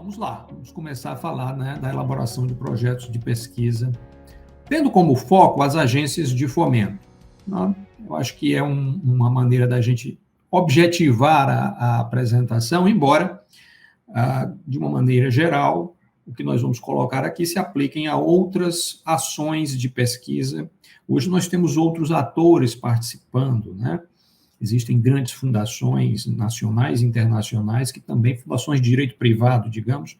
Vamos lá, vamos começar a falar, né, da elaboração de projetos de pesquisa, tendo como foco as agências de fomento. Né? Eu acho que é uma maneira da gente objetivar a apresentação, embora, de uma maneira geral, o que nós vamos colocar aqui se apliquem a outras ações de pesquisa. Hoje nós temos outros atores participando, né? Existem grandes fundações nacionais e internacionais, que também, fundações de direito privado, digamos,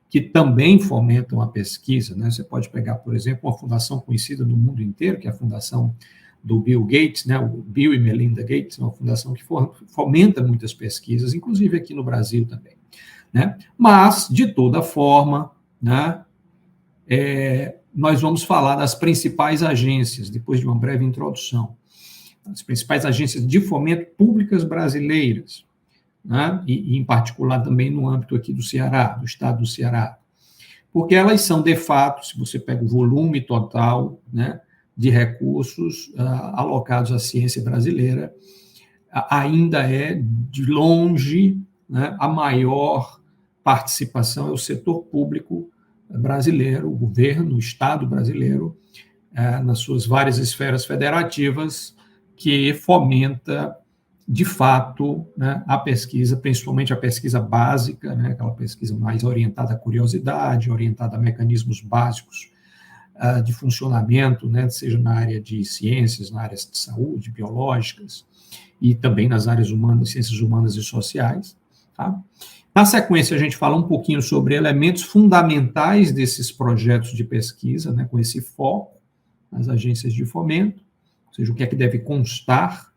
que também fomentam a pesquisa. Né? Você pode pegar, por exemplo, uma fundação conhecida no mundo inteiro, que é a fundação do Bill Gates, né? O Bill e Melinda Gates, uma fundação que fomenta muitas pesquisas, inclusive aqui no Brasil também. Né? Mas, de toda forma, né, nós vamos falar das principais agências, depois de uma breve introdução. As principais agências de fomento públicas brasileiras, né? E em particular também no âmbito aqui do Ceará, do estado do Ceará, porque elas são, de fato, se você pega o volume total, né, de recursos alocados à ciência brasileira, ainda é, de longe, né, a maior participação é o setor público brasileiro, o governo, o Estado brasileiro, nas suas várias esferas federativas, que fomenta, de fato, né, a pesquisa, principalmente a pesquisa básica, né, aquela pesquisa mais orientada à curiosidade, orientada a mecanismos básicos de funcionamento, né, seja na área de ciências, na área de saúde, biológicas, e também nas áreas humanas, ciências humanas e sociais. Tá? Na sequência, a gente fala um pouquinho sobre elementos fundamentais desses projetos de pesquisa, né, com esse foco nas agências de fomento, ou seja, o que é que deve constar,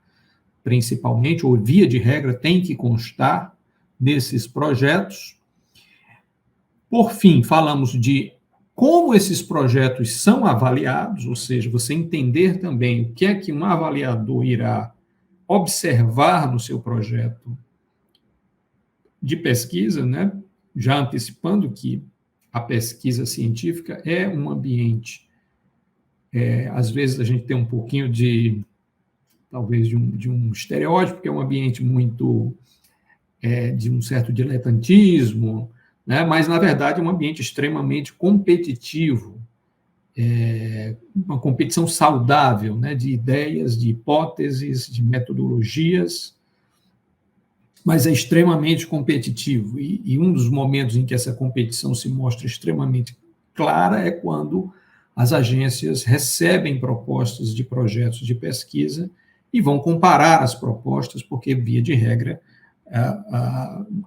principalmente, ou via de regra, tem que constar nesses projetos. Por fim, falamos de como esses projetos são avaliados, ou seja, você entender também o que é que um avaliador irá observar no seu projeto de pesquisa, né? Já antecipando que a pesquisa científica é um ambiente, às vezes a gente tem um pouquinho de, talvez, de um estereótipo, que é um ambiente muito, de um certo diletantismo, né? Mas, na verdade, é um ambiente extremamente competitivo, uma competição saudável, né? De ideias, de hipóteses, de metodologias, mas é extremamente competitivo. E um dos momentos em que essa competição se mostra extremamente clara é quando as agências recebem propostas de projetos de pesquisa e vão comparar as propostas, porque, via de regra,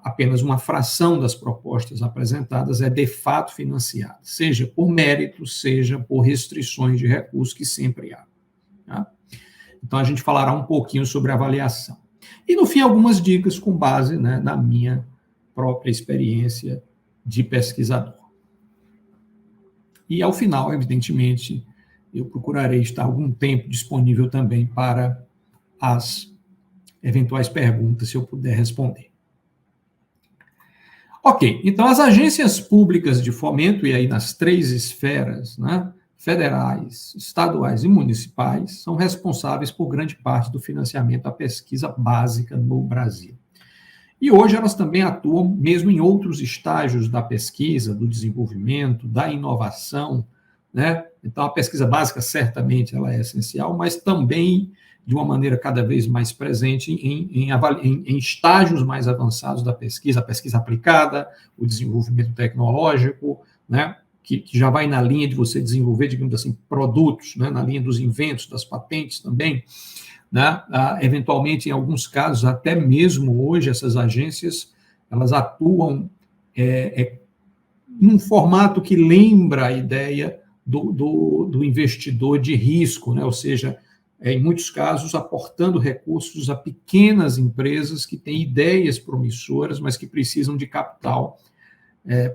apenas uma fração das propostas apresentadas é de fato financiada, seja por mérito, seja por restrições de recursos, que sempre há. Tá? Então, a gente falará um pouquinho sobre avaliação. E, no fim, algumas dicas com base, né, na minha própria experiência de pesquisador. E, ao final, evidentemente, eu procurarei estar algum tempo disponível também para as eventuais perguntas, se eu puder responder. Ok, então as agências públicas de fomento, e aí nas três esferas, né, federais, estaduais e municipais, são responsáveis por grande parte do financiamento da pesquisa básica no Brasil. E hoje elas também atuam mesmo em outros estágios da pesquisa, do desenvolvimento, da inovação, né? Então, a pesquisa básica, certamente, ela é essencial, mas também, de uma maneira cada vez mais presente, em estágios mais avançados da pesquisa, a pesquisa aplicada, o desenvolvimento tecnológico, né? Que já vai na linha de você desenvolver, digamos assim, produtos, né? Na linha dos inventos, das patentes também. Né? Eventualmente, em alguns casos, até mesmo hoje, essas agências elas atuam num formato que lembra a ideia do investidor de risco, né? Ou seja, em muitos casos, aportando recursos a pequenas empresas que têm ideias promissoras, mas que precisam de capital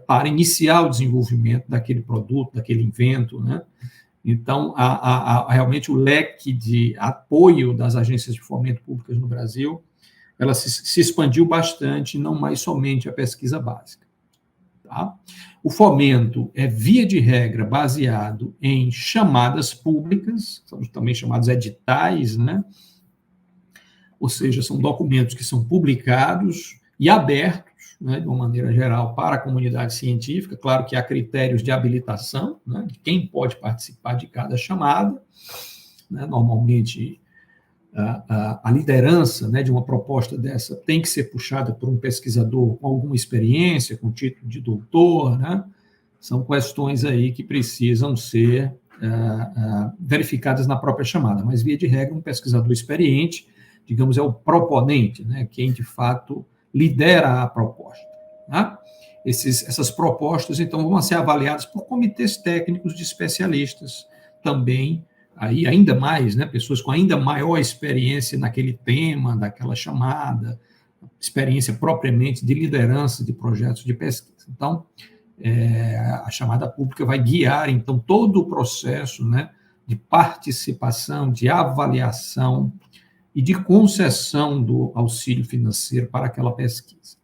para iniciar o desenvolvimento daquele produto, daquele invento, né? Então, realmente o leque de apoio das agências de fomento públicas no Brasil, ela se expandiu bastante, não mais somente a pesquisa básica. Tá? O fomento é, via de regra, baseado em chamadas públicas, são também chamados editais, né? Ou seja, são documentos que são publicados e abertos, né, de uma maneira geral, para a comunidade científica. Claro que há critérios de habilitação, né, de quem pode participar de cada chamada, né, normalmente a liderança, né, de uma proposta dessa tem que ser puxada por um pesquisador com alguma experiência, com título de doutor, né? São questões aí que precisam ser verificadas na própria chamada, mas, via de regra, um pesquisador experiente, digamos, é o proponente, né, quem, de fato, lidera a proposta. Tá? Essas propostas, então, vão ser avaliadas por comitês técnicos de especialistas também, aí ainda mais, né, pessoas com ainda maior experiência naquele tema, daquela chamada, experiência propriamente de liderança de projetos de pesquisa. Então, a chamada pública vai guiar, então, todo o processo, né, de participação, de avaliação e de concessão do auxílio financeiro para aquela pesquisa.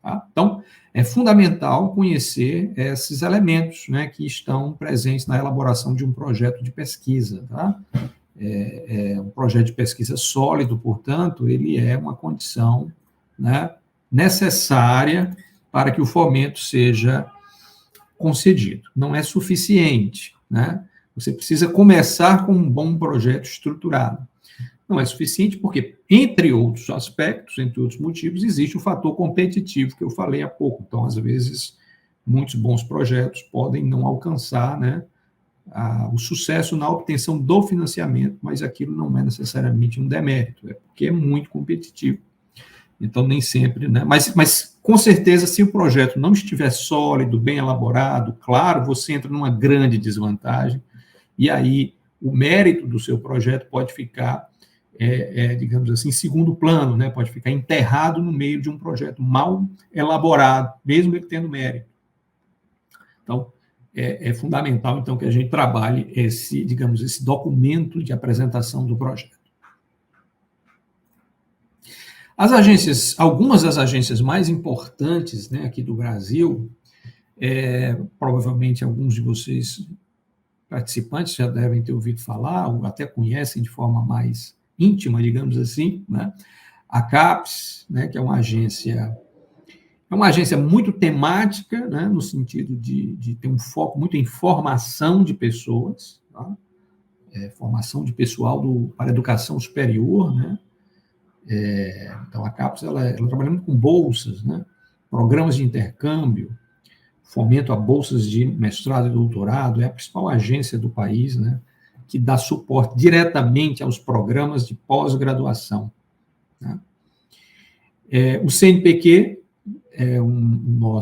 Tá? Então, é fundamental conhecer esses elementos, né, que estão presentes na elaboração de um projeto de pesquisa. Tá? Um projeto de pesquisa sólido, portanto, ele é uma condição, né, necessária para que o fomento seja concedido. Não é suficiente, né? Você precisa começar com um bom projeto estruturado. Não é suficiente porque, entre outros aspectos, entre outros motivos, existe o fator competitivo que eu falei há pouco. Então, às vezes, muitos bons projetos podem não alcançar, né, o sucesso na obtenção do financiamento, mas aquilo não é necessariamente um demérito, é porque é muito competitivo. Então, nem sempre, né? Mas, com certeza, se o projeto não estiver sólido, bem elaborado, claro, você entra numa grande desvantagem, e aí o mérito do seu projeto pode ficar, digamos assim, em segundo plano, né? Pode ficar enterrado no meio de um projeto mal elaborado, mesmo ele tendo mérito. Então, é fundamental, então, que a gente trabalhe esse documento de apresentação do projeto. Algumas das agências mais importantes, né, aqui do Brasil, provavelmente alguns de vocês participantes já devem ter ouvido falar, ou até conhecem de forma mais íntima, digamos assim, né? A CAPES, né, que é uma agência muito temática, né, no sentido de ter um foco muito em formação de pessoas, tá? Formação de pessoal para a educação superior, né? Então, a CAPES ela trabalha muito com bolsas, né? Programas de intercâmbio, fomento a bolsas de mestrado e doutorado, é a principal agência do país, né, que dá suporte diretamente aos programas de pós-graduação. Né? O CNPq é uma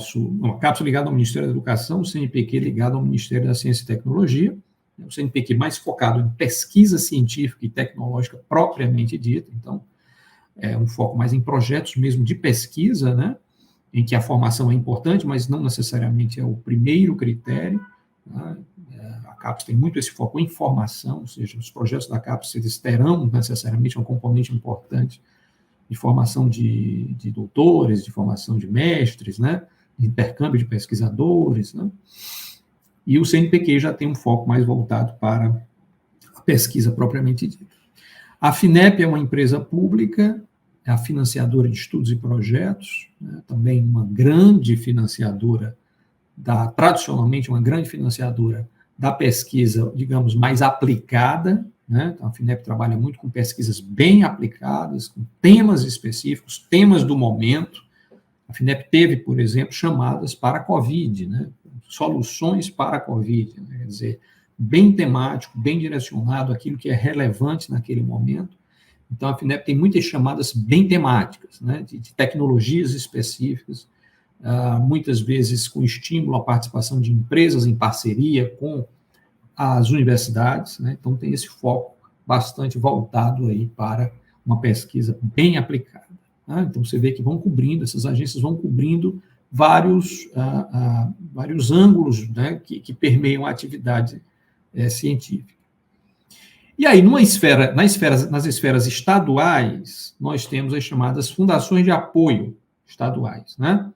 cápsula ligada ao Ministério da Educação, o CNPq ligado ao Ministério da Ciência e Tecnologia, o CNPq mais focado em pesquisa científica e tecnológica propriamente dita, então, é um foco mais em projetos mesmo de pesquisa, né, em que a formação é importante, mas não necessariamente é o primeiro critério. Tá? A CAPES tem muito esse foco em formação, ou seja, os projetos da CAPES eles terão necessariamente um componente importante de formação de doutores, de formação de mestres, né, de intercâmbio de pesquisadores, né? E o CNPq já tem um foco mais voltado para a pesquisa propriamente dita. A FINEP é uma empresa pública, é a financiadora de estudos e projetos, né, também uma grande financiadora, tradicionalmente uma grande financiadora da pesquisa, digamos, mais aplicada, né? Então, a FINEP trabalha muito com pesquisas bem aplicadas, com temas específicos, temas do momento. A FINEP teve, por exemplo, chamadas para a Covid, né? Soluções para a Covid, né? Quer dizer, bem temático, bem direcionado àquilo que é relevante naquele momento. Então, a FINEP tem muitas chamadas bem temáticas, né, de tecnologias específicas, muitas vezes com estímulo à participação de empresas em parceria com as universidades, né, então tem esse foco bastante voltado aí para uma pesquisa bem aplicada. Né? Então, você vê que essas agências vão cobrindo vários ângulos, né, que permeiam a atividade científica. E aí, nas esferas estaduais, nós temos as chamadas fundações de apoio estaduais, né?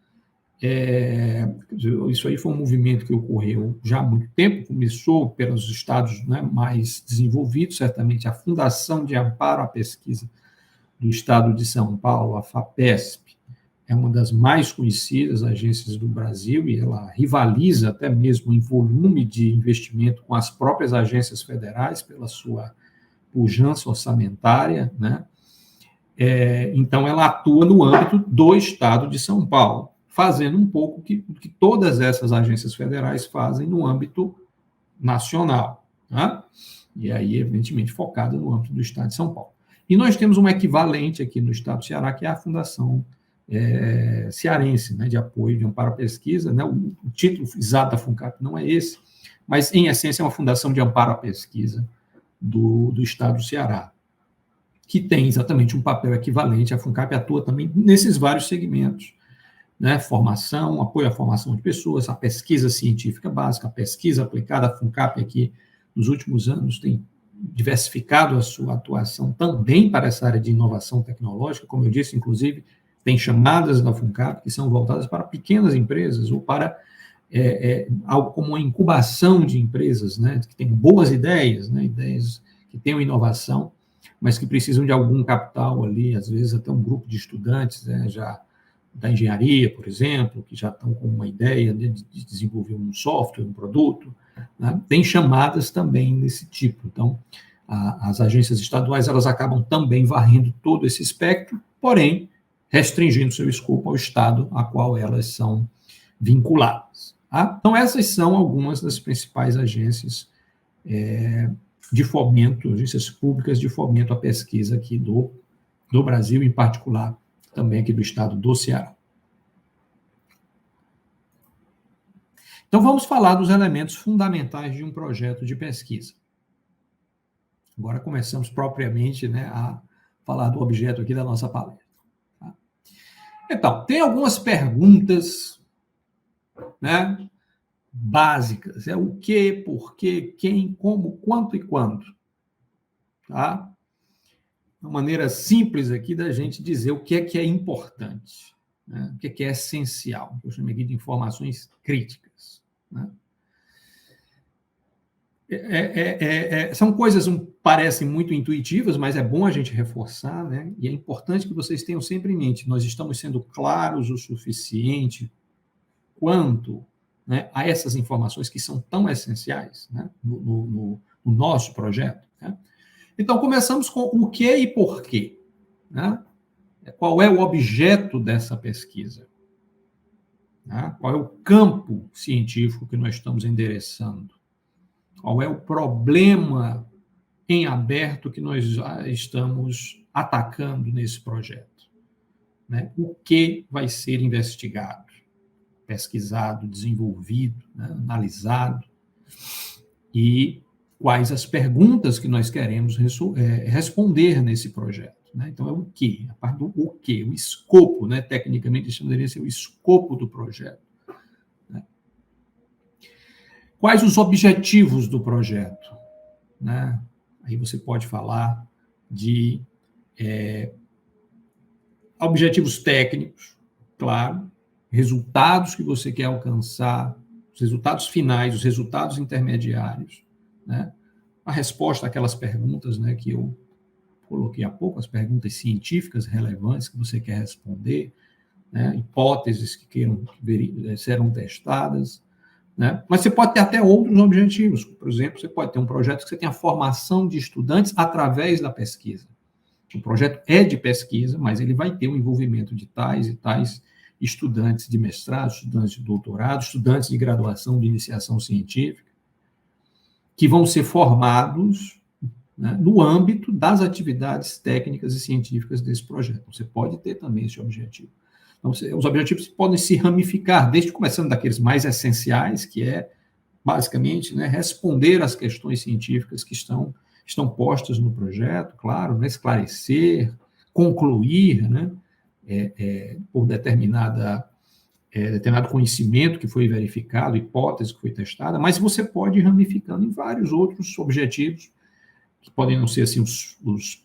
Isso aí foi um movimento que ocorreu já há muito tempo, começou pelos estados, né, mais desenvolvidos, certamente a Fundação de Amparo à Pesquisa do Estado de São Paulo, a FAPESP, é uma das mais conhecidas agências do Brasil e ela rivaliza até mesmo em volume de investimento com as próprias agências federais pela sua pujança orçamentária, né? Então, ela atua no âmbito do Estado de São Paulo, fazendo um pouco o que todas essas agências federais fazem no âmbito nacional, tá? E aí, evidentemente, focada no âmbito do Estado de São Paulo. E nós temos um equivalente aqui no Estado do Ceará, que é a Fundação Cearense, né, de Apoio de Amparo à Pesquisa, né? O título exato da FUNCAP não é esse, mas, em essência, é uma fundação de amparo à pesquisa do Estado do Ceará, que tem exatamente um papel equivalente. A FUNCAP atua também nesses vários segmentos, né? Formação, apoio à formação de pessoas, a pesquisa científica básica, a pesquisa aplicada. A FUNCAP aqui, nos últimos anos, tem diversificado a sua atuação também para essa área de inovação tecnológica. Como eu disse, inclusive, tem chamadas da FUNCAP que são voltadas para pequenas empresas ou para algo como uma incubação de empresas, né, que têm boas ideias, né, ideias que tenham inovação, mas que precisam de algum capital ali, às vezes até um grupo de estudantes, né, já da engenharia, por exemplo, que já estão com uma ideia de desenvolver um software, um produto, né? Tem chamadas também desse tipo. Então, as agências estaduais, elas acabam também varrendo todo esse espectro, porém, restringindo seu escopo ao estado a qual elas são vinculadas. Tá? Então, essas são algumas das principais agências de fomento, agências públicas de fomento à pesquisa aqui do Brasil, em particular, também aqui do estado do Ceará. Então, vamos falar dos elementos fundamentais de um projeto de pesquisa. Agora começamos propriamente, né, a falar do objeto aqui da nossa palestra. Tá? Então, tem algumas perguntas, né, básicas. O que, por quê, quem, como, quanto e quando. Tá? Uma maneira simples aqui da gente dizer o que é importante, né? O que é essencial. Eu chamei aqui de informações críticas. Né? São coisas que parecem muito intuitivas, mas é bom a gente reforçar, né? E é importante que vocês tenham sempre em mente, nós estamos sendo claros o suficiente quanto, né, a essas informações que são tão essenciais, né, no nosso projeto. Né? Então, começamos com o que e por quê. Né? Qual é o objeto dessa pesquisa? Né? Qual é o campo científico que nós estamos endereçando? Qual é o problema em aberto que nós estamos atacando nesse projeto? Né? O que vai ser investigado, pesquisado, desenvolvido, né? Analisado? E quais as perguntas que nós queremos responder nesse projeto? Né? Então, é o quê? A parte do o quê? O escopo, né? Tecnicamente, isso deveria ser o escopo do projeto. Quais os objetivos do projeto? Né? Aí você pode falar de objetivos técnicos, claro, resultados que você quer alcançar, os resultados finais, os resultados intermediários, né? A resposta àquelas perguntas, né, que eu coloquei há pouco, as perguntas científicas relevantes que você quer responder, né? Hipóteses que serão testadas. Né? Mas você pode ter até outros objetivos. Por exemplo, você pode ter um projeto que você tem a formação de estudantes através da pesquisa. O projeto é de pesquisa, mas ele vai ter o envolvimento de tais e tais estudantes de mestrado, estudantes de doutorado, estudantes de graduação, de iniciação científica, que vão ser formados, né, no âmbito das atividades técnicas e científicas desse projeto. Você pode ter também esse objetivo. Então, os objetivos podem se ramificar, desde começando daqueles mais essenciais, que é, basicamente, né, responder às questões científicas que estão postas no projeto, claro, né, esclarecer, concluir, né, por determinado conhecimento que foi verificado, hipótese que foi testada, mas você pode ir ramificando em vários outros objetivos, que podem não ser assim, os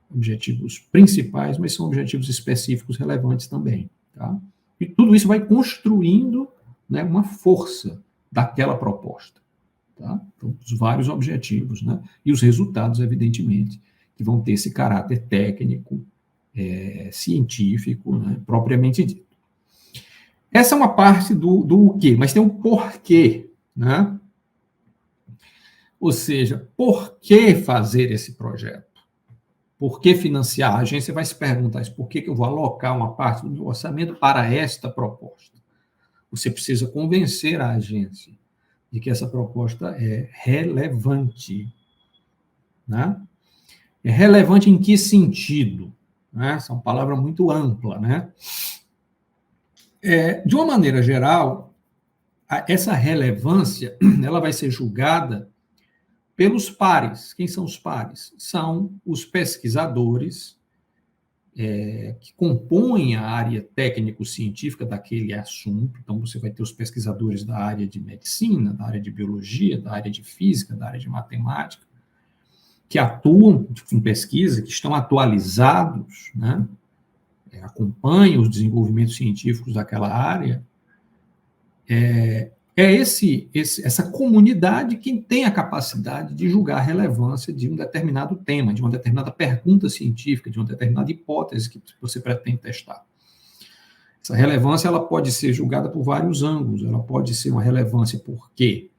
objetivos principais, mas são objetivos específicos relevantes também. Tá? E tudo isso vai construindo, né, uma força daquela proposta. Tá? Então, os vários objetivos, né, e os resultados, evidentemente, que vão ter esse caráter técnico, científico, né, propriamente dito. Essa é uma parte do o quê, mas tem um porquê, né? Ou seja, por que fazer esse projeto? Por que financiar? A agência vai se perguntar isso, por que eu vou alocar uma parte do meu orçamento para esta proposta? Você precisa convencer a agência de que essa proposta é relevante, né? É relevante em que sentido? Né? Essa é uma palavra muito ampla, né? De uma maneira geral, essa relevância ela vai ser julgada pelos pares. Quem são os pares? São os pesquisadores que compõem a área técnico-científica daquele assunto. Então, você vai ter os pesquisadores da área de medicina, da área de biologia, da área de física, da área de matemática, que atuam em pesquisa, que estão atualizados, né? Acompanham os desenvolvimentos científicos daquela área. Essa comunidade quem tem a capacidade de julgar a relevância de um determinado tema, de uma determinada pergunta científica, de uma determinada hipótese que você pretende testar. Essa relevância ela pode ser julgada por vários ângulos. Ela pode ser uma relevância porque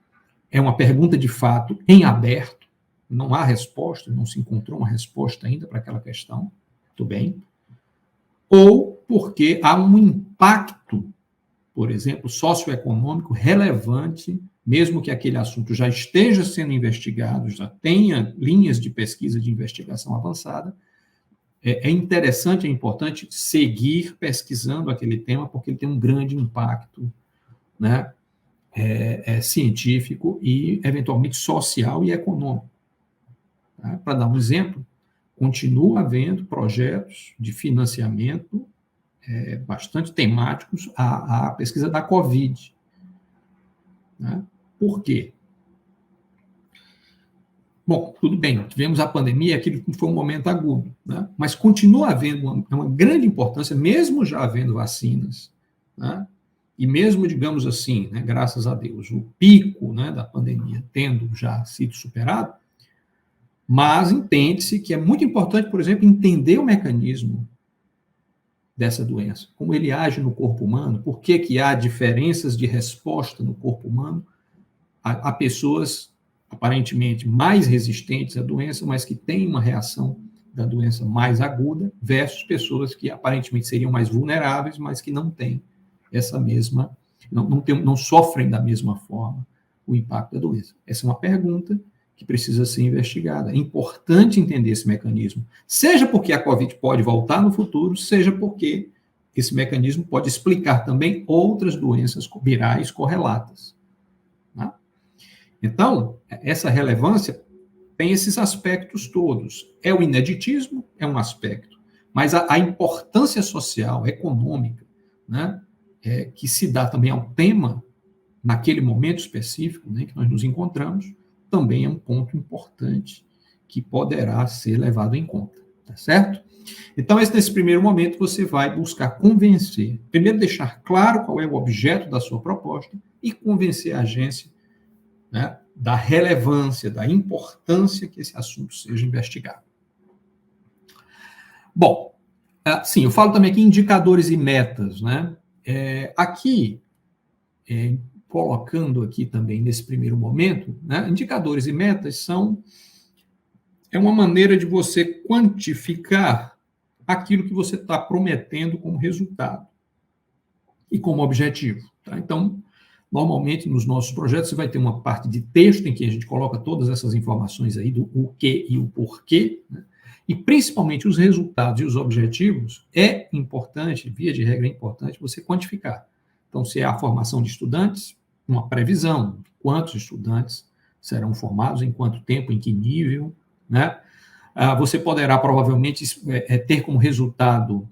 é uma pergunta de fato em aberto, não há resposta, não se encontrou uma resposta ainda para aquela questão, tudo bem? Ou porque há um impacto, por exemplo, socioeconômico relevante, mesmo que aquele assunto já esteja sendo investigado, já tenha linhas de pesquisa de investigação avançada, é interessante, é importante seguir pesquisando aquele tema, porque ele tem um grande impacto, né, científico e, eventualmente, social e econômico. Tá? Para dar um exemplo, continua havendo projetos de financiamento bastante temáticos à pesquisa da Covid. Né? Por quê? Bom, tudo bem, tivemos a pandemia, aquilo foi um momento agudo, né? Mas continua havendo uma grande importância, mesmo já havendo vacinas, né? E mesmo, digamos assim, né, graças a Deus, o pico, né, da pandemia tendo já sido superado, mas entende-se que é muito importante, por exemplo, entender o mecanismo dessa doença, como ele age no corpo humano, por que há diferenças de resposta no corpo humano. Há pessoas aparentemente mais resistentes à doença, mas que têm uma reação da doença mais aguda, versus pessoas que aparentemente seriam mais vulneráveis, mas que não têm essa mesma, não sofrem da mesma forma o impacto da doença. Essa é uma pergunta que precisa ser investigada. É importante entender esse mecanismo, seja porque a Covid pode voltar no futuro, seja porque esse mecanismo pode explicar também outras doenças virais correlatas. Né? Então, essa relevância tem esses aspectos todos. O ineditismo é um aspecto, mas a importância social, econômica, né, que se dá também ao tema, naquele momento específico, né, que nós nos encontramos, também é um ponto importante que poderá ser levado em conta, tá certo? Então, nesse primeiro momento, você vai buscar convencer, primeiro deixar claro qual é o objeto da sua proposta e convencer a agência, né, da relevância, da importância que esse assunto seja investigado. Bom, sim, eu falo também aqui indicadores e metas, né? Colocando aqui também nesse primeiro momento, né, indicadores e metas é uma maneira de você quantificar aquilo que você está prometendo como resultado e como objetivo. Tá? Então, normalmente, nos nossos projetos, você vai ter uma parte de texto em que a gente coloca todas essas informações aí do o que e o porquê, né? E principalmente os resultados e os objetivos, é importante, via de regra, é importante você quantificar. Então, se é a formação de estudantes, uma previsão de quantos estudantes serão formados, em quanto tempo, em que nível, né? Você poderá, provavelmente, ter como resultado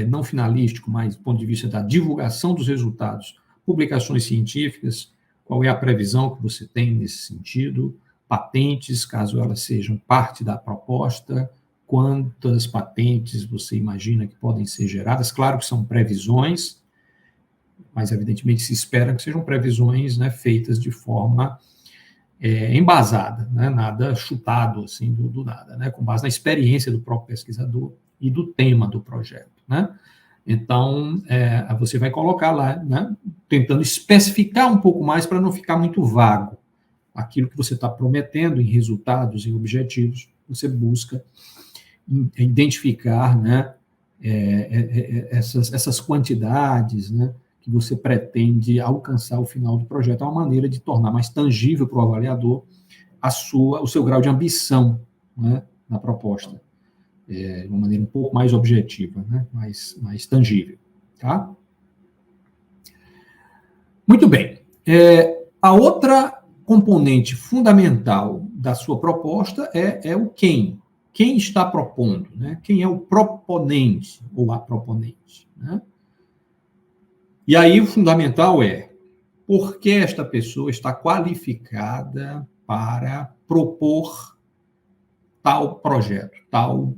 não finalístico, mas do ponto de vista da divulgação dos resultados, publicações científicas, qual é a previsão que você tem nesse sentido, patentes, caso elas sejam parte da proposta, quantas patentes você imagina que podem ser geradas. Claro que são previsões, mas evidentemente se espera que sejam previsões, né, feitas de forma embasada, né, nada chutado assim do nada, né, com base na experiência do próprio pesquisador e do tema do projeto, né? Então, você vai colocar lá, né, tentando especificar um pouco mais para não ficar muito vago. Aquilo que você está prometendo em resultados, em objetivos, você busca identificar, né, essas quantidades, né, que você pretende alcançar ao final do projeto. É uma maneira de tornar mais tangível para o avaliador o seu grau de ambição, né, na proposta. De uma maneira um pouco mais objetiva, né, mais tangível. Tá? Muito bem. A outra componente fundamental da sua proposta é o quem. Quem está propondo, né? Quem é o proponente ou a proponente. Né? E aí o fundamental é por que esta pessoa está qualificada para propor tal projeto, tal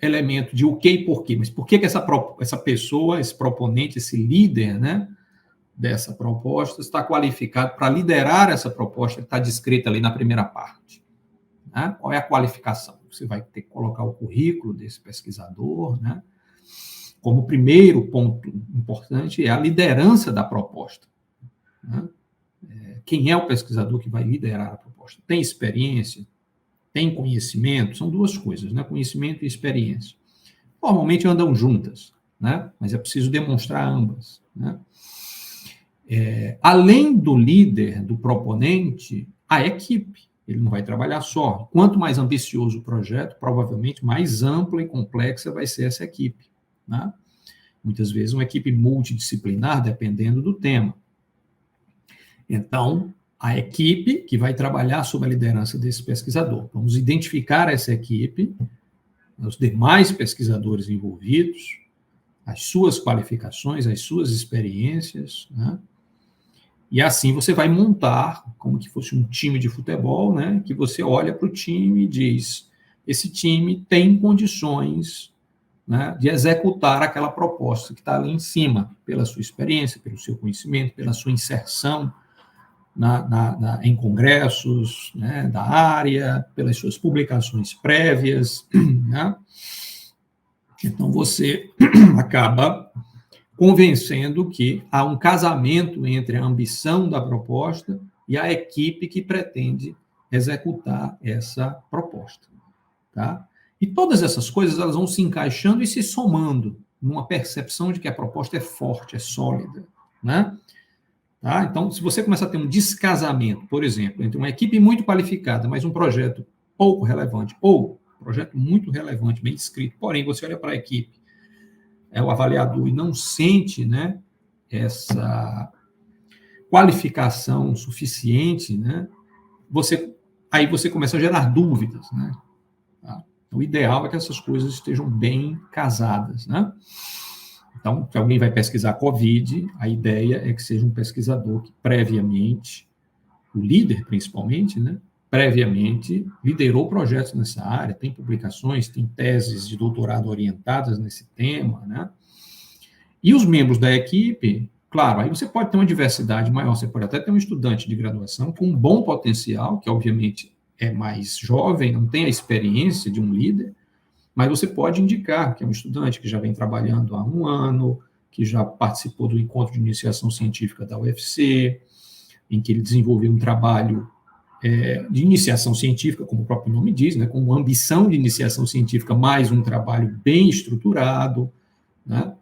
elemento de o que e por quê. Mas por que essa pessoa, esse proponente, esse líder, né, dessa proposta está qualificado para liderar essa proposta que está descrita ali na primeira parte? Né? Qual é a qualificação? Você vai ter que colocar o currículo desse pesquisador, né? Como primeiro ponto importante é a liderança da proposta. Né? Quem é o pesquisador que vai liderar a proposta? Tem experiência? Tem conhecimento? São duas coisas, né? Conhecimento e experiência. Normalmente andam juntas, né? Mas é preciso demonstrar ambas. Né? Além do líder, do proponente, a equipe. Ele não vai trabalhar só. Quanto mais ambicioso o projeto, provavelmente mais ampla e complexa vai ser essa equipe. Né? Muitas vezes uma equipe multidisciplinar, dependendo do tema. Então, a equipe que vai trabalhar sob a liderança desse pesquisador. Vamos identificar essa equipe, os demais pesquisadores envolvidos, as suas qualificações, as suas experiências, né? E assim você vai montar, como que fosse um time de futebol, né? Que você olha para o time e diz, esse time tem condições, né, de executar aquela proposta que está ali em cima, pela sua experiência, pelo seu conhecimento, pela sua inserção em congressos, né, da área, pelas suas publicações prévias. Né? Então, você acaba convencendo que há um casamento entre a ambição da proposta e a equipe que pretende executar essa proposta. Tá? E todas essas coisas elas vão se encaixando e se somando numa percepção de que a proposta é forte, é sólida. Né? Tá? Então, se você começar a ter um descasamento, por exemplo, entre uma equipe muito qualificada, mas um projeto pouco relevante, ou um projeto muito relevante, bem descrito, porém, você olha para a equipe, o avaliador, e não sente, né, essa qualificação suficiente, né, aí você começa a gerar dúvidas. Né? Tá? O ideal é que essas coisas estejam bem casadas. Né? Então, se alguém vai pesquisar COVID, a ideia é que seja um pesquisador que previamente, o líder principalmente, né, previamente liderou projetos nessa área, tem publicações, tem teses de doutorado orientadas nesse tema, né? E os membros da equipe, claro, aí você pode ter uma diversidade maior, você pode até ter um estudante de graduação com um bom potencial, que obviamente é mais jovem, não tem a experiência de um líder, mas você pode indicar que é um estudante que já vem trabalhando há um ano, que já participou do encontro de iniciação científica da UFC, em que ele desenvolveu um trabalho de iniciação científica, como o próprio nome diz, né, com ambição de iniciação científica, mais um trabalho bem estruturado, né,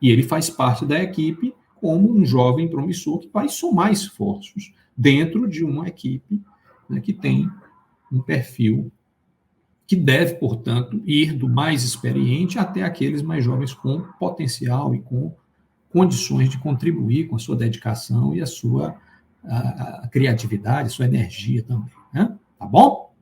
e ele faz parte da equipe como um jovem promissor que vai somar esforços dentro de uma equipe, né, que tem um perfil que deve, portanto, ir do mais experiente até aqueles mais jovens com potencial e com condições de contribuir com a sua dedicação e a sua a criatividade, a sua energia também. Né? Tá bom?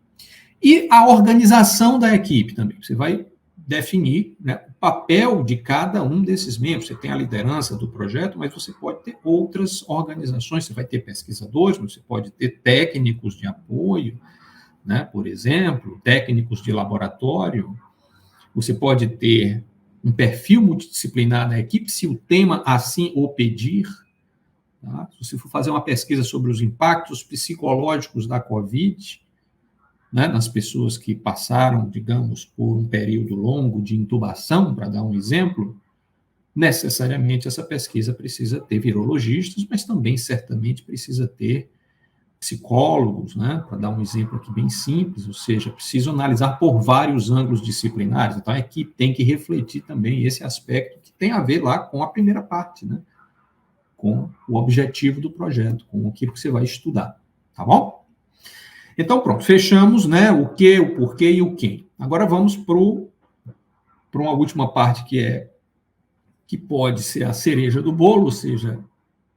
E a organização da equipe também. Você vai definir, né, o papel de cada um desses membros. Você tem a liderança do projeto, mas você pode ter outras organizações. Você vai ter pesquisadores, você pode ter técnicos de apoio, né, por exemplo, técnicos de laboratório, você pode ter um perfil multidisciplinar na equipe, se o tema assim o pedir. Tá? Se você for fazer uma pesquisa sobre os impactos psicológicos da COVID, né, nas pessoas que passaram, digamos, por um período longo de intubação, para dar um exemplo, necessariamente essa pesquisa precisa ter virologistas, mas também certamente precisa ter psicólogos, né, para dar um exemplo aqui bem simples, ou seja, preciso analisar por vários ângulos disciplinares, então a equipe tem que refletir também esse aspecto que tem a ver lá com a primeira parte, né, com o objetivo do projeto, com aquilo que você vai estudar, tá bom? Então, pronto, fechamos, né, o que, o porquê e o quem. Agora vamos para uma última parte que pode ser a cereja do bolo, ou seja,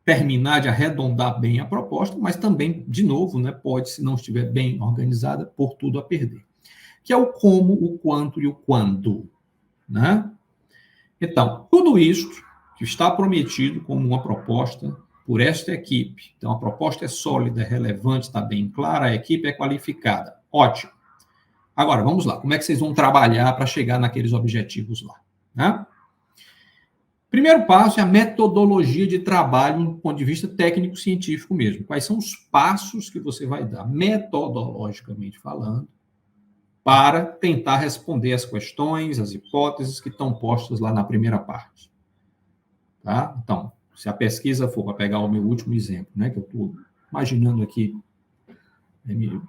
terminar de arredondar bem a proposta, mas também, de novo, né, pode, se não estiver bem organizada, pôr tudo a perder. Que é o como, o quanto e o quando. Né? Então, tudo isso que está prometido como uma proposta por esta equipe, então a proposta é sólida, é relevante, está bem clara, a equipe é qualificada. Ótimo. Agora, vamos lá, como é que vocês vão trabalhar para chegar naqueles objetivos lá? Né? Primeiro passo é a metodologia de trabalho do ponto de vista técnico-científico mesmo. Quais são os passos que você vai dar, metodologicamente falando, para tentar responder as questões, as hipóteses que estão postas lá na primeira parte. Tá? Então, se a pesquisa for, para pegar o meu último exemplo, né, que eu estou imaginando aqui,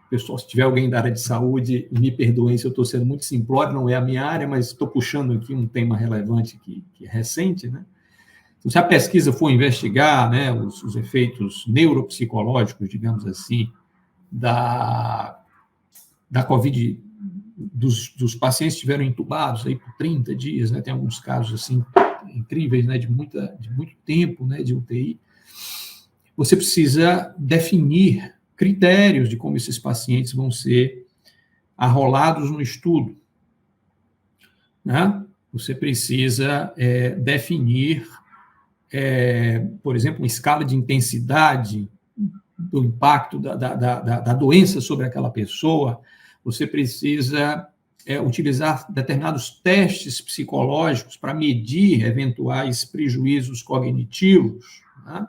pessoal, se tiver alguém da área de saúde, me perdoem se eu estou sendo muito simplório, não é a minha área, mas estou puxando aqui um tema relevante que é recente, né? Então, se a pesquisa for investigar, né, os efeitos neuropsicológicos, digamos assim, da Covid, dos pacientes que estiveram entubados aí por 30 dias, né, tem alguns casos assim incríveis, né, de muito tempo, né, de UTI, você precisa definir critérios de como esses pacientes vão ser arrolados no estudo. Né? Você precisa definir, por exemplo, uma escala de intensidade do impacto da doença sobre aquela pessoa. Você precisa utilizar determinados testes psicológicos para medir eventuais prejuízos cognitivos. Né?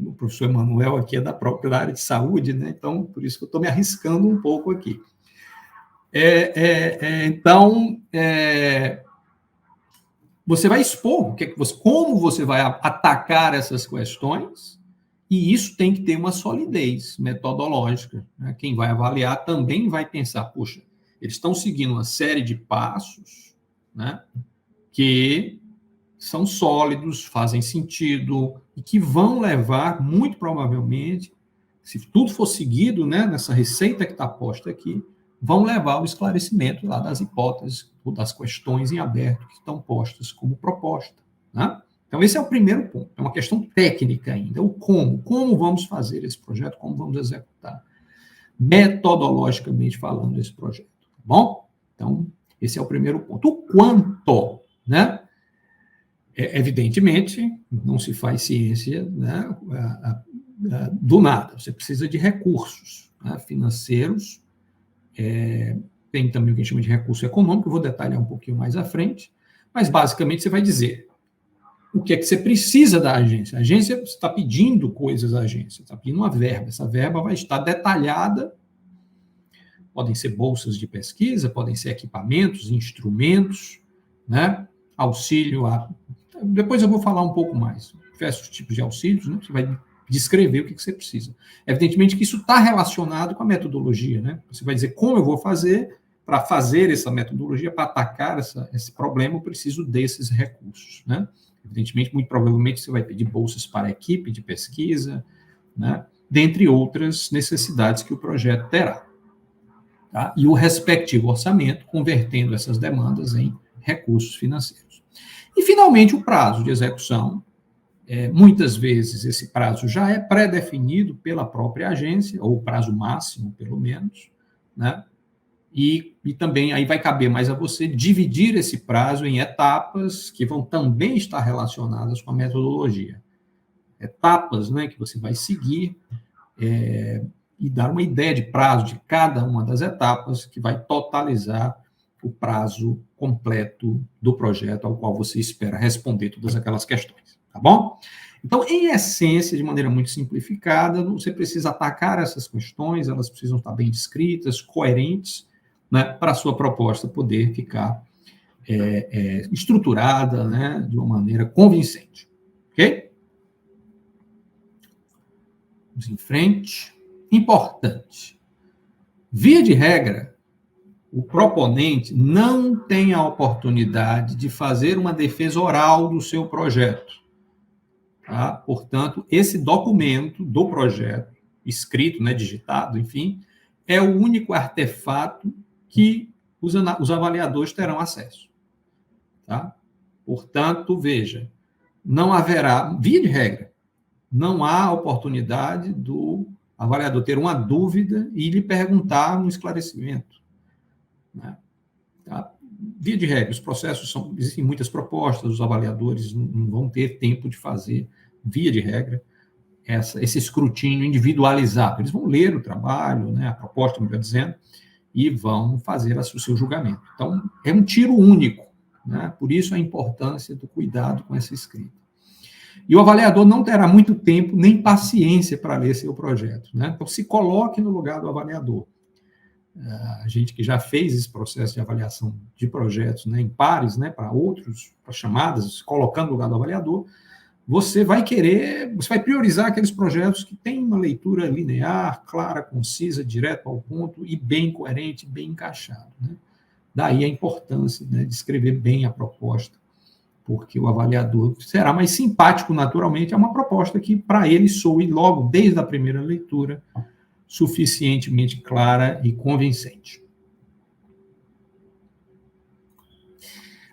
O professor Emanuel aqui é da própria área de saúde, né? Então, por isso que eu estou me arriscando um pouco aqui. Então, você vai expor como você vai atacar essas questões, e isso tem que ter uma solidez metodológica. Né? Quem vai avaliar também vai pensar, poxa, eles estão seguindo uma série de passos, né, que são sólidos, fazem sentido, e que vão levar, muito provavelmente, se tudo for seguido, né, nessa receita que está posta aqui, vão levar ao esclarecimento lá das hipóteses ou das questões em aberto que estão postas como proposta. Né? Então, esse é o primeiro ponto. É uma questão técnica ainda. O como. Como vamos fazer esse projeto? Como vamos executar? Metodologicamente falando, esse projeto. Tá bom? Então, esse é o primeiro ponto. O quanto, né? Evidentemente, não se faz ciência, né, do nada. Você precisa de recursos, né, financeiros. Tem também o que a gente chama de recurso econômico, eu vou detalhar um pouquinho mais à frente, mas basicamente você vai dizer o que é que você precisa da agência. A agência está pedindo coisas à agência, está pedindo uma verba. Essa verba vai estar detalhada, podem ser bolsas de pesquisa, podem ser equipamentos, instrumentos, né, auxílio a... Depois eu vou falar um pouco mais, diversos tipos de auxílios, né, você vai descrever o que você precisa. Evidentemente que isso está relacionado com a metodologia, né? Você vai dizer como eu vou fazer, para fazer essa metodologia, para atacar esse problema, eu preciso desses recursos, né? Evidentemente, muito provavelmente você vai pedir bolsas para a equipe de pesquisa, né? Dentre outras necessidades que o projeto terá. Tá? E o respectivo orçamento, convertendo essas demandas em recursos financeiros. E, finalmente, o prazo de execução. Muitas vezes esse prazo já é pré-definido pela própria agência, ou o prazo máximo, pelo menos, né? E também aí vai caber mais a você dividir esse prazo em etapas que vão também estar relacionadas com a metodologia. Etapas, né, que você vai seguir e dar uma ideia de prazo de cada uma das etapas que vai totalizar o prazo completo do projeto ao qual você espera responder todas aquelas questões. Tá bom? Então, em essência, de maneira muito simplificada, você precisa atacar essas questões, elas precisam estar bem descritas, coerentes, né, para a sua proposta poder ficar estruturada, né, de uma maneira convincente. Ok? Vamos em frente. Importante. Via de regra, o proponente não tem a oportunidade de fazer uma defesa oral do seu projeto. Tá? Portanto, esse documento do projeto, escrito, né, digitado, enfim, é o único artefato que os avaliadores terão acesso. Tá? Portanto, veja, não haverá, via de regra, não há oportunidade do avaliador ter uma dúvida e lhe perguntar um esclarecimento. Né? Tá? Via de regra, os processos existem muitas propostas, os avaliadores não vão ter tempo de fazer, via de regra, esse escrutínio individualizado. Eles vão ler o trabalho, né, a proposta, melhor dizendo, e vão fazer o seu julgamento. Então, é um tiro único, né? Por isso a importância do cuidado com essa escrita. E o avaliador não terá muito tempo nem paciência para ler seu projeto, né? Então, se coloque no lugar do avaliador. A gente que já fez esse processo de avaliação de projetos, né, em pares, né, para outros, para chamadas, se colocando no lugar do avaliador, você vai priorizar aqueles projetos que têm uma leitura linear, clara, concisa, direto ao ponto e bem coerente, bem encaixado. Né? Daí a importância, né, de escrever bem a proposta, porque o avaliador será mais simpático, naturalmente, a uma proposta que, para ele, soe logo, desde a primeira leitura, suficientemente clara e convincente.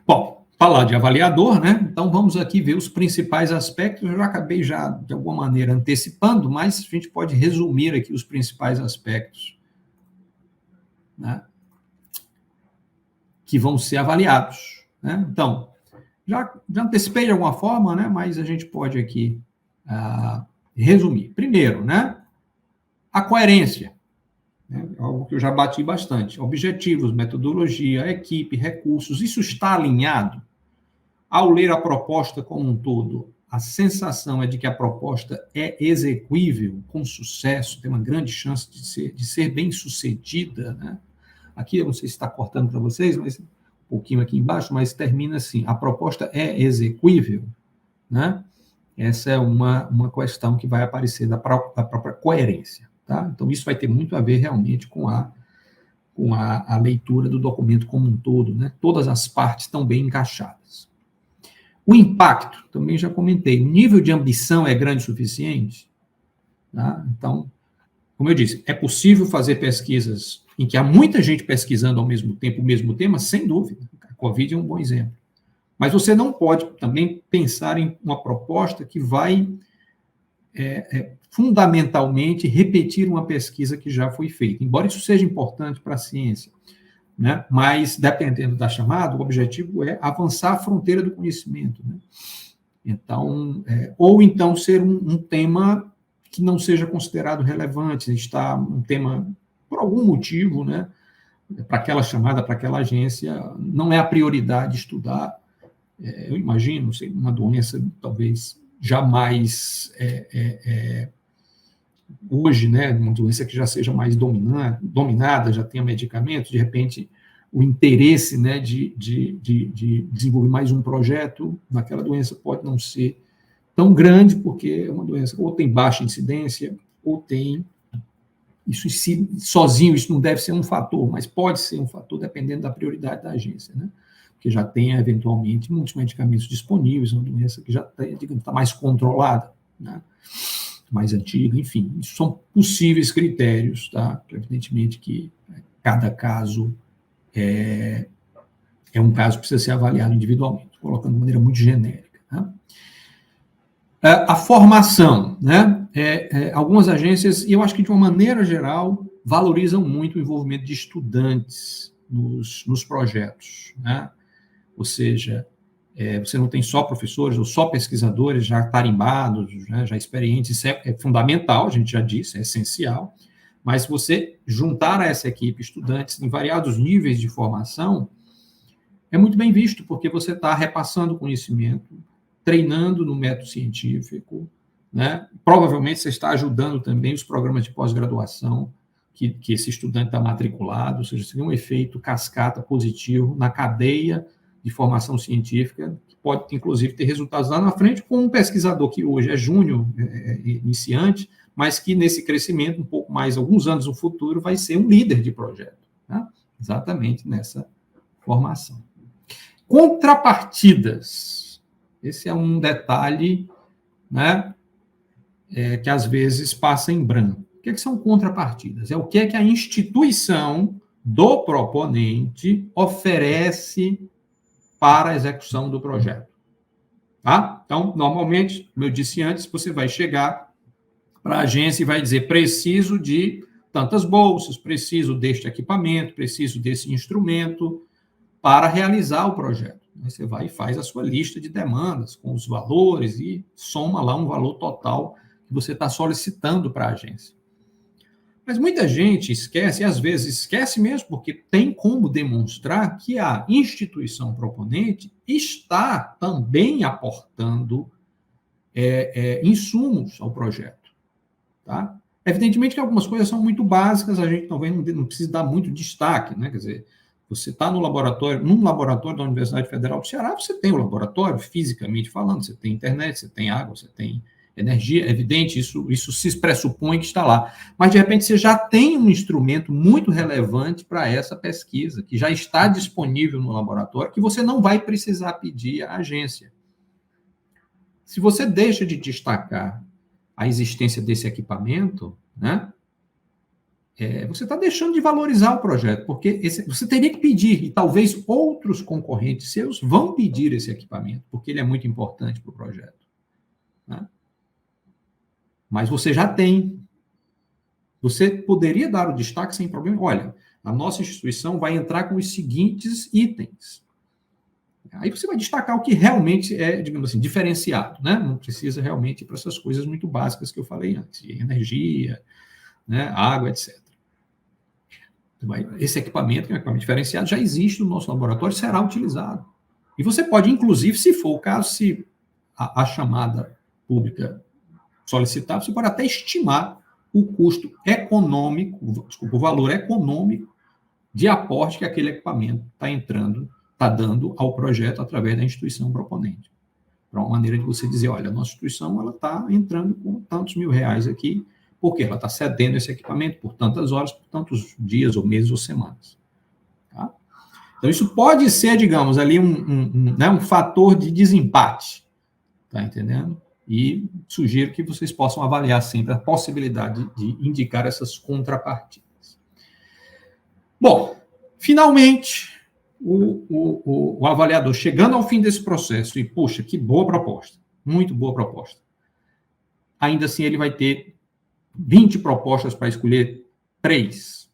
Bom, falar de avaliador, né? Então, vamos aqui ver os principais aspectos. Eu já acabei, de alguma maneira, antecipando, mas a gente pode resumir aqui os principais aspectos, né, que vão ser avaliados. Né? Então, já antecipei de alguma forma, né, mas a gente pode aqui resumir. Primeiro, né, a coerência. Né, algo que eu já bati bastante. Objetivos, metodologia, equipe, recursos. Isso está alinhado? Ao ler a proposta como um todo, a sensação é de que a proposta é execuível, com sucesso, tem uma grande chance de ser bem-sucedida. Né? Aqui, eu não sei se está cortando para vocês, mas um pouquinho aqui embaixo, mas termina assim, a proposta é execuível. Né? Essa é uma questão que vai aparecer da própria coerência. Tá? Então, isso vai ter muito a ver, realmente, com a leitura do documento como um todo. Né? Todas as partes estão bem encaixadas. O impacto, também já comentei, o nível de ambição é grande o suficiente? Tá? Então, como eu disse, é possível fazer pesquisas em que há muita gente pesquisando ao mesmo tempo o mesmo tema, sem dúvida. A Covid é um bom exemplo. Mas você não pode também pensar em uma proposta que vai fundamentalmente repetir uma pesquisa que já foi feita, embora isso seja importante para a ciência. Né? Mas, dependendo da chamada, o objetivo é avançar a fronteira do conhecimento. Né? Então, ou então ser um tema que não seja considerado relevante, está um tema, por algum motivo, né, para aquela chamada, para aquela agência, não é a prioridade estudar. Eu imagino, não sei, uma doença talvez jamais hoje, né, uma doença que já seja mais dominada, já tenha medicamentos, de repente o interesse, né, de desenvolver mais um projeto naquela doença pode não ser tão grande, porque é uma doença ou tem baixa incidência, ou tem, isso sozinho, isso não deve ser um fator, mas pode ser um fator dependendo da prioridade da agência, né? Porque já tem, eventualmente, muitos medicamentos disponíveis, uma doença que já está mais controlada, né? Mais antiga, enfim, isso são possíveis critérios, tá? Evidentemente que cada caso é um caso que precisa ser avaliado individualmente, colocando de maneira muito genérica. Tá? A formação, né? Algumas agências, e eu acho que de uma maneira geral, valorizam muito o envolvimento de estudantes nos projetos, né? Ou seja, você não tem só professores ou só pesquisadores já tarimbados, né, já experientes, isso é fundamental, a gente já disse, é essencial, mas você juntar a essa equipe estudantes em variados níveis de formação é muito bem visto, porque você está repassando conhecimento, treinando no método científico, né? Provavelmente você está ajudando também os programas de pós-graduação que esse estudante está matriculado, ou seja, você tem um efeito cascata positivo na cadeia de formação científica, que pode, inclusive, ter resultados lá na frente, com um pesquisador que hoje é júnior, iniciante, mas que nesse crescimento, um pouco mais, alguns anos no futuro, vai ser um líder de projeto, tá? Exatamente nessa formação. Contrapartidas. Esse é um detalhe, né, que às vezes passa em branco. O que são contrapartidas? É o que a instituição do proponente oferece para a execução do projeto. Tá? Então, normalmente, como eu disse antes, você vai chegar para a agência e vai dizer: preciso de tantas bolsas, preciso deste equipamento, preciso desse instrumento para realizar o projeto. Você vai e faz a sua lista de demandas com os valores e soma lá um valor total que você está solicitando para a agência. Mas muita gente esquece, e às vezes esquece mesmo, porque tem como demonstrar que a instituição proponente está também aportando insumos ao projeto. Tá? Evidentemente que algumas coisas são muito básicas, a gente talvez não precisa dar muito destaque, né? Quer dizer, você está num laboratório da Universidade Federal do Ceará, você tem o laboratório, fisicamente falando, você tem internet, você tem água, você tem energia, é evidente, isso se pressupõe que está lá. Mas, de repente, você já tem um instrumento muito relevante para essa pesquisa, que já está disponível no laboratório, que você não vai precisar pedir à agência. Se você deixa de destacar a existência desse equipamento, né, você está deixando de valorizar o projeto, porque você teria que pedir, e talvez outros concorrentes seus vão pedir esse equipamento, porque ele é muito importante para o projeto. Né? Mas você já tem. Você poderia dar o destaque sem problema. Olha, a nossa instituição vai entrar com os seguintes itens. Aí você vai destacar o que realmente é, digamos assim, diferenciado, né? Não precisa realmente ir para essas coisas muito básicas que eu falei antes, energia, né, água, etc. Esse equipamento, que é um equipamento diferenciado, já existe no nosso laboratório, será utilizado. E você pode, inclusive, se for o caso, se a chamada pública solicitar, você pode até estimar o custo econômico, o valor econômico de aporte que aquele equipamento está dando ao projeto através da instituição proponente. Para uma maneira de você dizer: olha, a nossa instituição está entrando com tantos R$1.000 aqui, porque ela está cedendo esse equipamento por tantas horas, por tantos dias, ou meses, ou semanas. Tá? Então, isso pode ser, digamos, ali um fator de desempate. Está entendendo? E sugiro que vocês possam avaliar sempre a possibilidade de indicar essas contrapartidas. Bom, finalmente, o avaliador, chegando ao fim desse processo, e, puxa, que boa proposta, muito boa proposta. Ainda assim, ele vai ter 20 propostas para escolher 3.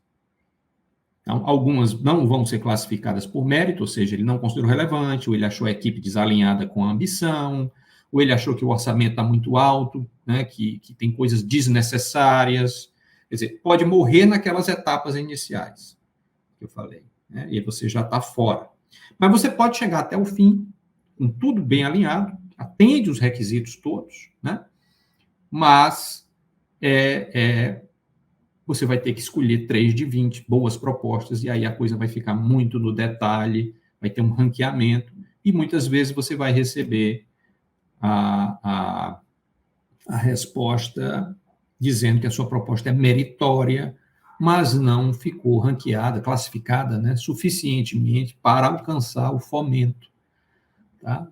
Então, algumas não vão ser classificadas por mérito, ou seja, ele não considerou relevante, ou ele achou a equipe desalinhada com a ambição, ou ele achou que o orçamento está muito alto, né, que tem coisas desnecessárias. Quer dizer, pode morrer naquelas etapas iniciais que eu falei, né, e você já está fora. Mas você pode chegar até o fim, com tudo bem alinhado, atende os requisitos todos, né, mas você vai ter que escolher 3 de 20 boas propostas, e aí a coisa vai ficar muito no detalhe, vai ter um ranqueamento, e muitas vezes você vai receber a resposta dizendo que a sua proposta é meritória, mas não ficou ranqueada, classificada, né, suficientemente para alcançar o fomento. Tá?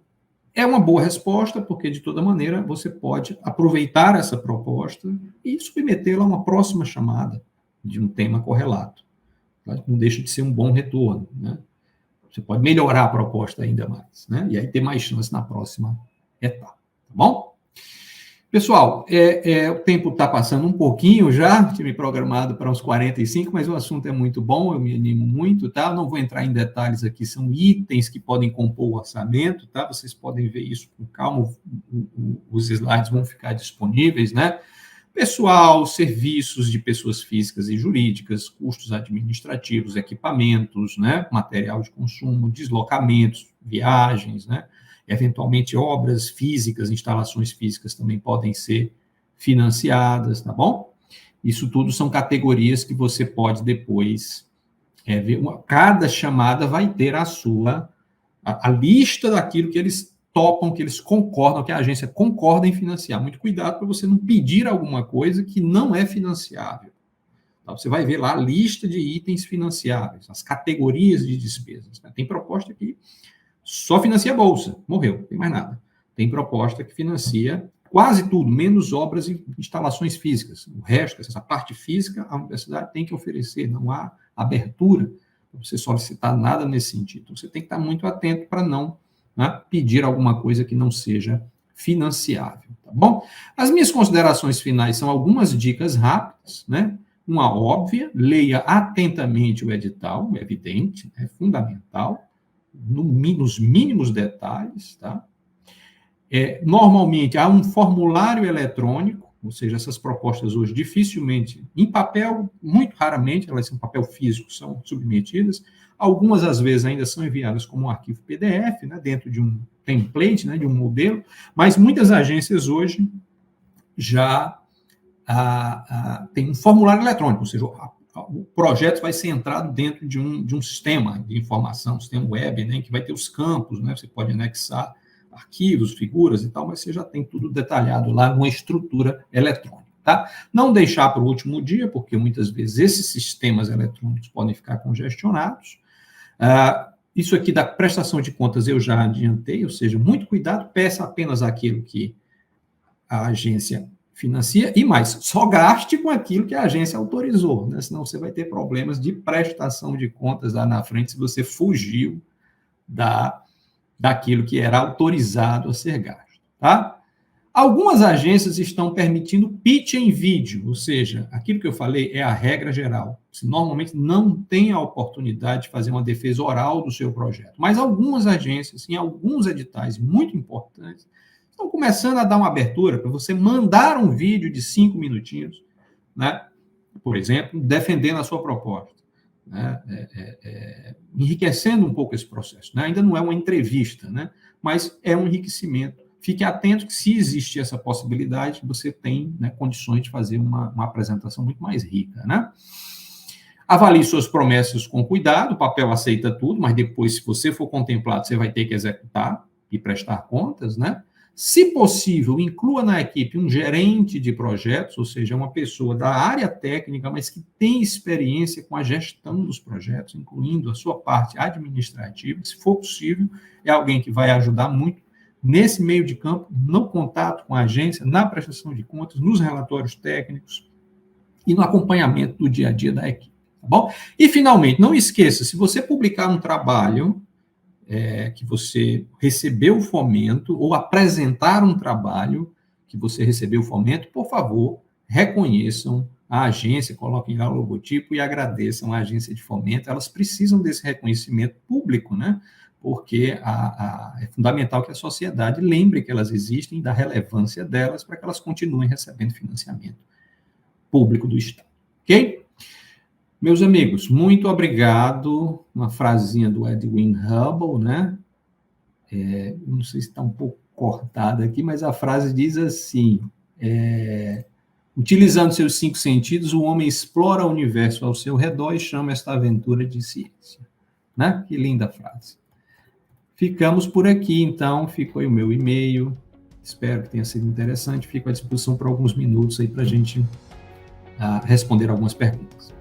É uma boa resposta, porque, de toda maneira, você pode aproveitar essa proposta e submetê-la a uma próxima chamada de um tema correlato. Tá? Não deixa de ser um bom retorno. Né? Você pode melhorar a proposta ainda mais, né? E aí ter mais chance na próxima etapa. Tá bom? Pessoal, o tempo está passando um pouquinho já, tinha me programado para uns 45, mas o assunto é muito bom, eu me animo muito, tá? Eu não vou entrar em detalhes aqui, são itens que podem compor o orçamento, tá? Vocês podem ver isso com calma, os slides vão ficar disponíveis, né? Pessoal, serviços de pessoas físicas e jurídicas, custos administrativos, equipamentos, né? Material de consumo, deslocamentos, viagens, né? Eventualmente, obras físicas, instalações físicas também podem ser financiadas, tá bom? Isso tudo são categorias que você pode depois ver. Cada chamada vai ter a sua a lista daquilo que eles topam, que eles concordam, que a agência concorda em financiar. Muito cuidado para você não pedir alguma coisa que não é financiável. Então, você vai ver lá a lista de itens financiáveis, as categorias de despesas. Né? Tem proposta que só financia a bolsa, morreu, não tem mais nada. Tem proposta que financia quase tudo, menos obras e instalações físicas. O resto, essa parte física, a universidade tem que oferecer, não há abertura para você solicitar nada nesse sentido. Então, você tem que estar muito atento para não, né, pedir alguma coisa que não seja financiável, tá bom? As minhas considerações finais são algumas dicas rápidas, né? Uma óbvia, leia atentamente o edital, é evidente, é fundamental, nos mínimos detalhes, tá? Normalmente, há um formulário eletrônico, ou seja, essas propostas hoje dificilmente, em papel, muito raramente, elas em papel físico são submetidas, algumas, às vezes, ainda são enviadas como um arquivo PDF, né, dentro de um template, né, de um modelo, mas muitas agências hoje já tem um formulário eletrônico, ou seja, o projeto vai ser entrado dentro de um sistema de informação, um sistema web, né, que vai ter os campos, né, você pode anexar arquivos, figuras e tal, mas você já tem tudo detalhado lá numa estrutura eletrônica, tá? Não deixar para o último dia, porque muitas vezes esses sistemas eletrônicos podem ficar congestionados. Isso aqui da prestação de contas eu já adiantei, ou seja, muito cuidado, peça apenas aquilo que a agência financia e mais, só gaste com aquilo que a agência autorizou, né? Senão você vai ter problemas de prestação de contas lá na frente se você fugiu daquilo que era autorizado a ser gasto, tá? Algumas agências estão permitindo pitch em vídeo, ou seja, aquilo que eu falei é a regra geral. Você normalmente não tem a oportunidade de fazer uma defesa oral do seu projeto, mas algumas agências, em alguns editais muito importantes, estão começando a dar uma abertura para você mandar um vídeo de 5 minutinhos, né? Por exemplo, defendendo a sua proposta, né? Enriquecendo um pouco esse processo. Né? Ainda não é uma entrevista, né? Mas é um enriquecimento. Fique atento que, se existe essa possibilidade, você tem, né, condições de fazer uma apresentação muito mais rica. Né? Avalie suas promessas com cuidado, o papel aceita tudo, mas depois, se você for contemplado, você vai ter que executar e prestar contas, né? Se possível, inclua na equipe um gerente de projetos, ou seja, uma pessoa da área técnica, mas que tem experiência com a gestão dos projetos, incluindo a sua parte administrativa. Se for possível, é alguém que vai ajudar muito nesse meio de campo, no contato com a agência, na prestação de contas, nos relatórios técnicos e no acompanhamento do dia a dia da equipe. Tá bom? E, finalmente, não esqueça, se você publicar um trabalho que você recebeu o fomento, ou apresentar um trabalho que você recebeu o fomento, por favor, reconheçam a agência, coloquem lá o logotipo e agradeçam a agência de fomento. Elas precisam desse reconhecimento público, né? Porque é fundamental que a sociedade lembre que elas existem e da relevância delas para que elas continuem recebendo financiamento público do Estado. Ok? Meus amigos, muito obrigado. Uma frasezinha do Edwin Hubble, né? Não sei se está um pouco cortada aqui, mas a frase diz assim: utilizando seus 5 sentidos, o homem explora o universo ao seu redor e chama esta aventura de ciência. Né? Que linda frase. Ficamos por aqui, então. Ficou aí o meu e-mail. Espero que tenha sido interessante. Fico à disposição por alguns minutos aí para a gente responder algumas perguntas.